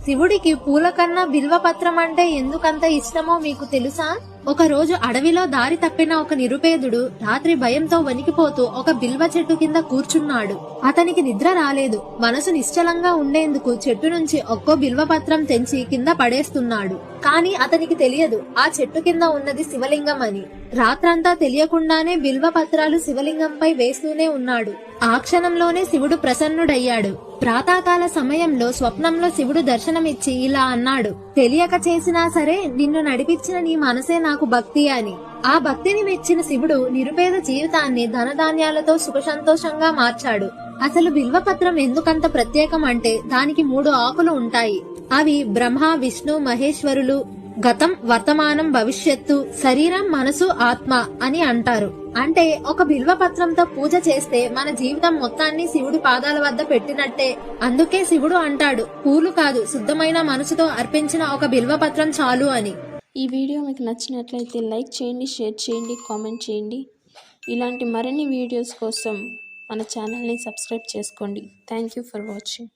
శివుడికి పూల కన్నా బిల్వపత్రం అంటే ఎందుకంత ఇష్టమో మీకు తెలుసా? ఒక రోజు అడవిలో దారి తప్పిన ఒక నిరుపేదుడు రాత్రి భయంతో వణికిపోతూ ఒక బిల్వ చెట్టు కింద కూర్చున్నాడు. అతనికి నిద్ర రాలేదు. మనసు నిశ్చలంగా ఉండేందుకు చెట్టు నుంచి ఒక్కో బిల్వపత్రం తెంచి కింద పడేస్తున్నాడు. కానీ అతనికి తెలియదు ఆ చెట్టు కింద ఉన్నది శివలింగం అని. రాత్రంతా తెలియకుండానే బిల్వపత్రాలు శివలింగంపై వేస్తూనే ఉన్నాడు. ఆ క్షణంలోనే శివుడు ప్రసన్నుడయ్యాడు. ప్రాతకాల సమయంలో స్వప్నంలో శివుడు దర్శనమిచ్చి ఇలా అన్నాడు, తెలియక చేసినా సరే నిన్ను నడిపించిన నీ మనసే నాకు భక్తి అని. ఆ భక్తిని మెచ్చిన శివుడు నిరుపేద జీవితాన్ని ధనధాన్యాలతో సుఖ సంతోషంగా మార్చాడు. అసలు బిల్వపత్రం ఎందుకంత ప్రత్యేకం అంటే దానికి 3 ఆకులు ఉంటాయి. అవి బ్రహ్మ, విష్ణు, మహేశ్వరులు గతం, వర్తమానం, భవిష్యత్తు, శరీరం, మనసు, ఆత్మ అని అంటారు. అంటే ఒక బిల్వపత్రంతో పూజ చేస్తే మన జీవితం మొత్తాన్ని శివుడి పాదాల వద్ద పెట్టినట్టే. అందుకే శివుడు అంటాడు, పూలు కాదు శుద్ధమైన మనసుతో అర్పించిన ఒక బిల్వపత్రం చాలు అని. ఈ వీడియో మీకు నచ్చినట్లయితే లైక్ చేయండి, షేర్ చేయండి, కామెంట్ చేయండి. ఇలాంటి మరిన్ని వీడియోస్ కోసం మన ఛానల్ని సబ్స్క్రైబ్ చేసుకోండి. Thank you for watching.